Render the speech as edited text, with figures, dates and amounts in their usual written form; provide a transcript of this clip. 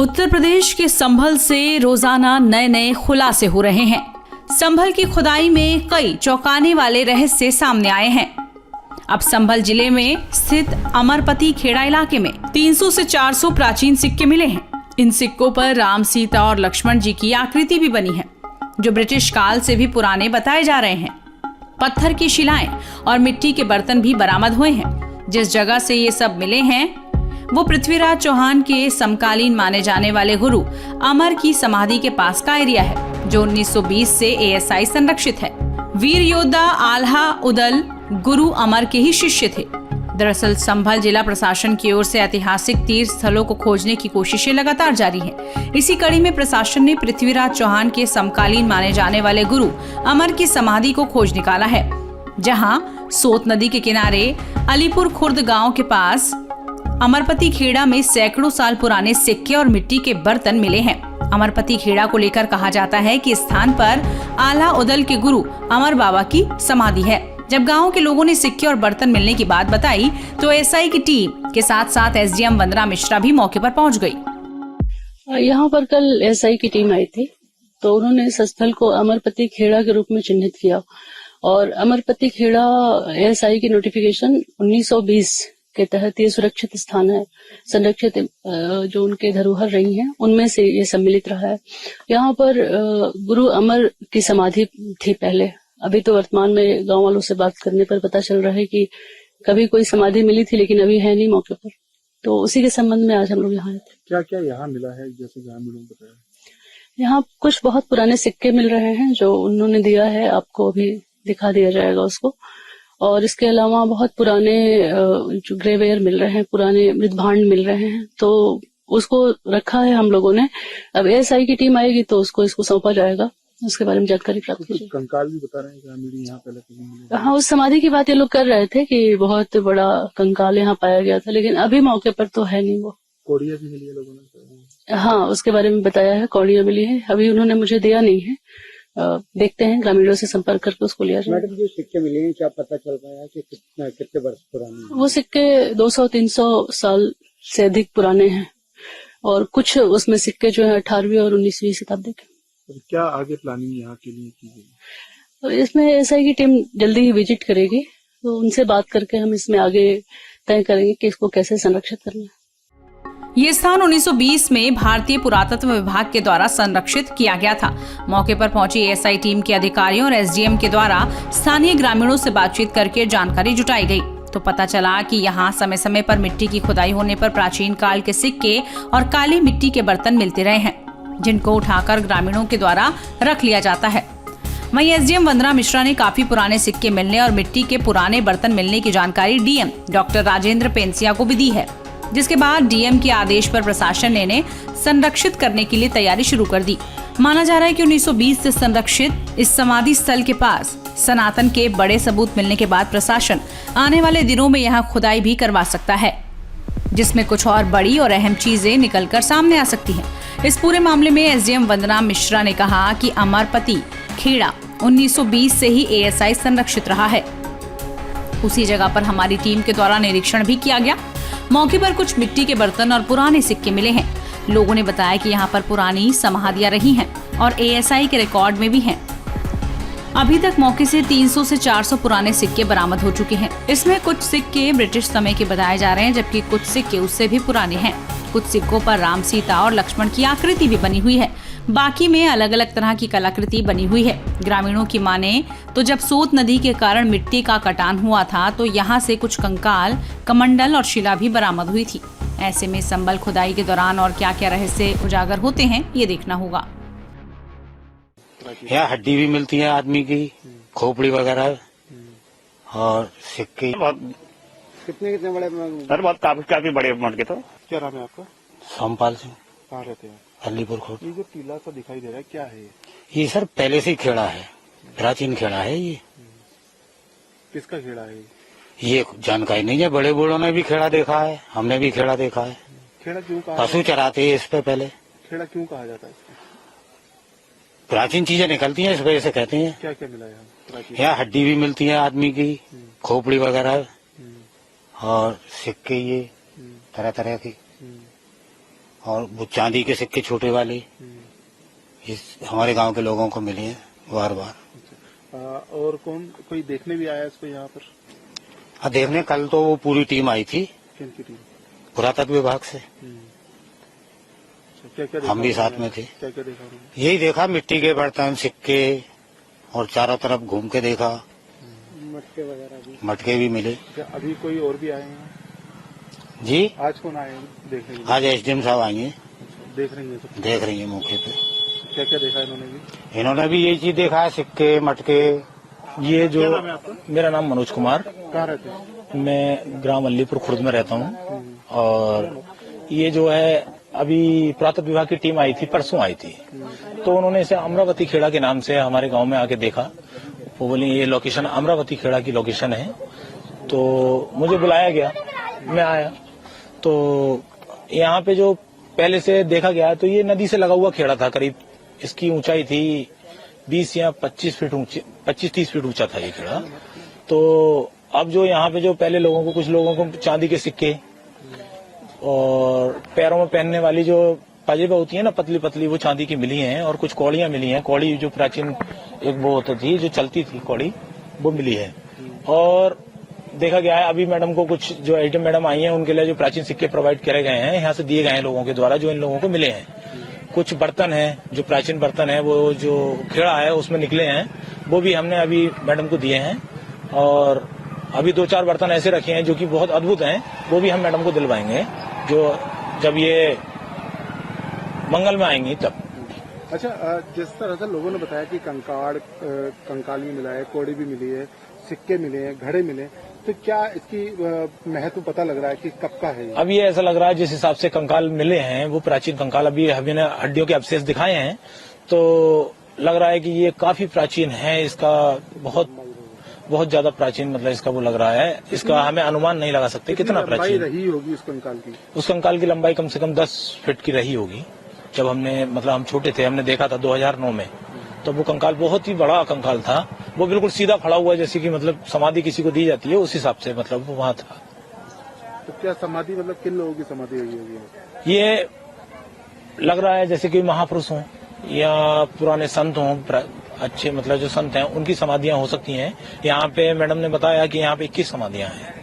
उत्तर प्रदेश के संभल से रोजाना नए नए खुलासे हो रहे हैं। संभल की खुदाई में कई चौंकाने वाले रहस्य सामने आए हैं। अब संभल जिले में स्थित अमरपति खेड़ा इलाके में 300 से 400 प्राचीन सिक्के मिले हैं। इन सिक्कों पर राम, सीता और लक्ष्मण जी की आकृति भी बनी है, जो ब्रिटिश काल से भी पुराने बताए जा रहे हैं। पत्थर की शिलाएं और मिट्टी के बर्तन भी बरामद हुए हैं। जिस जगह से ये सब मिले हैं वो पृथ्वीराज चौहान के समकालीन माने जाने वाले गुरु अमर की समाधि के पास का एरिया है, जो 1920 से ASI संरक्षित है। वीर योद्धा आल्हा उदल गुरु अमर के ही शिष्य थे। दरअसल संभल जिला प्रशासन की ओर से ऐतिहासिक तीर्थ स्थलों को खोजने की कोशिशें लगातार जारी हैं। इसी कड़ी में प्रशासन ने पृथ्वीराज चौहान के समकालीन माने जाने वाले गुरु अमर की समाधि को खोज निकाला है, जहां सोत नदी के किनारे अलीपुर खुर्द गांव के पास अमरपति खेड़ा में सैकड़ों साल पुराने सिक्के और मिट्टी के बर्तन मिले हैं। अमरपति खेड़ा को लेकर कहा जाता है कि स्थान पर आला उदल के गुरु अमर बाबा की समाधि है। जब गांव के लोगों ने सिक्के और बर्तन मिलने की बात बताई तो SI की टीम के साथ साथ SDM वंदना मिश्रा भी मौके पर पहुंच गई। यहाँ पर कल SI की टीम आई थी, तो उन्होंने इस स्थल को अमरपति खेड़ा के रूप में चिन्हित किया और अमरपति खेड़ा SI की नोटिफिकेशन 1920 के तहत ये सुरक्षित स्थान है, संरक्षित जो उनके धरोहर रही हैं उनमें से ये सम्मिलित रहा है। यहाँ पर गुरु अमर की समाधि थी पहले। अभी तो वर्तमान में गांव वालों से बात करने पर पता चल रहा है कि कभी कोई समाधि मिली थी, लेकिन अभी है नहीं मौके पर। तो उसी के संबंध में आज हम लोग यहाँ आए थे। क्या क्या यहाँ मिला है, जैसे ग्रामीणों ने बताया? यहाँ कुछ बहुत पुराने सिक्के मिल रहे हैं जो उन्होंने दिया है, आपको अभी दिखा दिया जाएगा उसको। और इसके अलावा बहुत पुराने जो ग्रेवेयर मिल रहे हैं, पुराने मृतभांड मिल रहे हैं, तो उसको रखा है हम लोगों ने। अब ASI की टीम आएगी तो इसको सौंपा जाएगा, उसके बारे में जानकारी प्राप्त की जाएगी। कंकाल भी बता रहे हैं ग्रामीण यहाँ पहले कभी मिले? हाँ, उस समाधि की बात ये लोग कर रहे थे कि बहुत बड़ा कंकाल यहाँ पाया गया था, लेकिन अभी मौके पर तो है नहीं। वो कौड़ियाँ भी मिली है लोगों ने? हाँ, उसके बारे में बताया है, कौड़ियाँ मिली है। अभी उन्होंने मुझे दिया नहीं है, देखते हैं, ग्रामीणों से संपर्क करके उसको लिया जाए। मैडम, जो सिक्के मिले हैं क्या पता चल रहा है कि कितने वर्ष पुराने? वो सिक्के 200-300 साल से अधिक पुराने हैं और कुछ उसमें सिक्के जो है 18वीं और 19वीं शताब्दी के। तो क्या आगे प्लानिंग यहाँ के लिए की गई? तो इसमें SI की टीम जल्दी ही विजिट करेगी, तो उनसे बात करके हम इसमें आगे तय करेंगे कि इसको कैसे संरक्षित करना है। ये स्थान 1920 में भारतीय पुरातत्व विभाग के द्वारा संरक्षित किया गया था। मौके पर पहुंची ASI टीम के अधिकारियों और SDM के द्वारा स्थानीय ग्रामीणों से बातचीत करके जानकारी जुटाई गई, तो पता चला कि यहाँ समय समय पर मिट्टी की खुदाई होने पर प्राचीन काल के सिक्के और काली मिट्टी के बर्तन मिलते रहे हैं, जिनको उठाकर ग्रामीणों के द्वारा रख लिया जाता है। वहीं SDM वंदना मिश्रा ने काफी पुराने सिक्के मिलने और मिट्टी के पुराने बर्तन मिलने की जानकारी DM डॉक्टर राजेंद्र पेंसिया को भी दी है, जिसके बाद DM के आदेश पर प्रशासन ने इन्हें संरक्षित करने के लिए तैयारी शुरू कर दी। माना जा रहा है कि 1920 से संरक्षित इस समाधि स्थल के पास सनातन के बड़े सबूत मिलने के बाद प्रशासन आने वाले दिनों में यहाँ खुदाई भी करवा सकता है, जिसमें कुछ और बड़ी और अहम चीजें निकलकर सामने आ सकती हैं। इस पूरे मामले में SDM वंदना मिश्रा ने कहा कि अमरपति खेड़ा 1920 से ही ASI संरक्षित रहा है। उसी जगह पर हमारी टीम के द्वारा निरीक्षण भी किया गया। मौके पर कुछ मिट्टी के बर्तन और पुराने सिक्के मिले हैं। लोगों ने बताया कि यहाँ पर पुरानी समाधियां रही हैं और ASI के रिकॉर्ड में भी हैं। अभी तक मौके से 300 से 400 पुराने सिक्के बरामद हो चुके हैं। इसमें कुछ सिक्के ब्रिटिश समय के बताए जा रहे हैं, जबकि कुछ सिक्के उससे भी पुराने हैं। कुछ सिक्कों पर राम, सीता और लक्ष्मण की आकृति भी बनी हुई है। बाकी में अलग अलग तरह की कलाकृति बनी हुई है। ग्रामीणों की माने तो जब सोत नदी के कारण मिट्टी का कटान हुआ था, तो यहाँ से कुछ कंकाल, कमंडल और शिला भी बरामद हुई थी। ऐसे में संभल खुदाई के दौरान और क्या क्या रहस्य उजागर होते हैं, ये देखना होगा। यहाँ हड्डी भी मिलती है आदमी की, खोपड़ी वगैरह और सिक्के। कितने बड़े? सर बहुत काफी बड़े अमाउंट के। तो क्या नाम है आपका? सोमपाल सिंह। कहाँ रहते हैं? अलीपुर खुर्द। ये जो टीला सा दिखाई दे रहा है, क्या है ये? सर पहले से ही खेड़ा है, प्राचीन खेड़ा है ये। किसका खेड़ा है ये जानकारी नहीं है। बड़े बूढ़ों ने भी खेड़ा देखा है, हमने भी खेड़ा देखा है। खेड़ा क्यों कहा? पशु चराते हैं इस पे पहले। खेड़ा क्यों कहा जाता है इसको? प्राचीन चीजें निकलती हैं, इस वजह से कहते हैं। क्या क्या मिला है यहाँ हड्डी भी मिलती है आदमी की, खोपड़ी वगैरह और सिक्के, ये तरह तरह की। और वो चांदी के सिक्के छोटे वाले इस हमारे गांव के लोगों को मिले हैं बार बार। और कोई देखने भी आया इसको यहाँ पर? हाँ, देखने कल तो वो पूरी टीम आई थी। किन की टीम? पुरातत्व विभाग से। क्या क्या हम भी साथ में थे। क्या क्या देखा उन्होंने? यही देखा, मिट्टी के बर्तन, सिक्के, और चारों तरफ घूम के देखा। मटके वगैरह भी? मटके भी मिले। अभी कोई और भी आए हैं? जी, आज कौन आए देखने के लिए? आज एसडीएम साहब आएंगे। देख रही है सब? देख रही है मौके पे। क्या क्या देखा इन्होंने भी? इन्होंने भी यही चीज देखा है, सिक्के, मटके। ये जो क्या नाम है आपका? मेरा नाम मनोज कुमार, कहाँ रहते हैं? मैं ग्राम अलीपुर खुर्द में रहता हूँ। और ये जो है अभी पुरातत्व विभाग की टीम आई थी, परसों आई थी, तो उन्होंने इसे अमरावती खेड़ा के नाम से हमारे गांव में आके देखा। वो बोली ये लोकेशन अमरावती खेड़ा की लोकेशन है, तो मुझे बुलाया गया, मैं आया। तो यहाँ पे जो पहले से देखा गया तो ये नदी से लगा हुआ खेड़ा था। करीब इसकी ऊंचाई थी 20 या 25 फीट ऊंची, 25-30 फीट ऊंचा था ये खेड़ा। तो अब जो यहाँ पे जो पहले लोगों को, कुछ लोगों को चांदी के सिक्के और पैरों में पहनने वाली जो पाजेबा होती है ना, पतली पतली, वो चांदी की मिली हैं। और कुछ कौड़ियां मिली हैं। कौड़ी जो प्राचीन एक वो होती थी, जो चलती थी कौड़ी, वो मिली है। और देखा गया है अभी मैडम को, कुछ जो आइटम मैडम आई हैं उनके लिए जो प्राचीन सिक्के प्रोवाइड करे गए हैं, यहाँ से दिए गए हैं लोगों के द्वारा, जो इन लोगों को मिले हैं। कुछ बर्तन हैं, जो प्राचीन बर्तन है, वो जो खेड़ा है उसमें निकले हैं, वो भी हमने अभी मैडम को दिए हैं। और अभी 2-4 बर्तन ऐसे रखे हैं जो कि बहुत अद्भुत हैं, वो भी हम मैडम को दिलवाएंगे जो जब ये मंगल में आएंगी तब। अच्छा, जिस तरह से लोगों ने बताया कि कंकाल भी मिला है, कौड़ी भी मिली है, सिक्के मिले हैं, घड़े मिले, तो क्या इसकी महत्व पता लग रहा है कि कब का है ये? अब ये ऐसा लग रहा है जिस हिसाब से कंकाल मिले हैं, वो प्राचीन कंकाल, अभी हमने हड्डियों के अवशेष दिखाए हैं, तो लग रहा है कि ये काफी प्राचीन है। इसका बहुत ज्यादा प्राचीन, मतलब इसका वो लग रहा है। इसका हमें अनुमान नहीं लगा सकते कितना प्राचीन रही होगी उस कंकाल की। उस कंकाल की लंबाई कम से कम 10 फीट की रही होगी। जब हमने, मतलब हम छोटे थे, हमने देखा था 2009 में, तो वो कंकाल बहुत ही बड़ा कंकाल था। वो बिल्कुल सीधा खड़ा हुआ, जैसे कि मतलब समाधि किसी को दी जाती है, उस हिसाब से मतलब वो वहां था। तो क्या समाधि, मतलब किन लोगों की समाधि हुई होगी? ये लग रहा है जैसे कि महापुरुष हों या पुराने संत हों, अच्छे मतलब जो संत हैं, उनकी समाधियां हो सकती हैं। यहाँ पे मैडम ने बताया कि यहाँ पे 21 समाधियां हैं।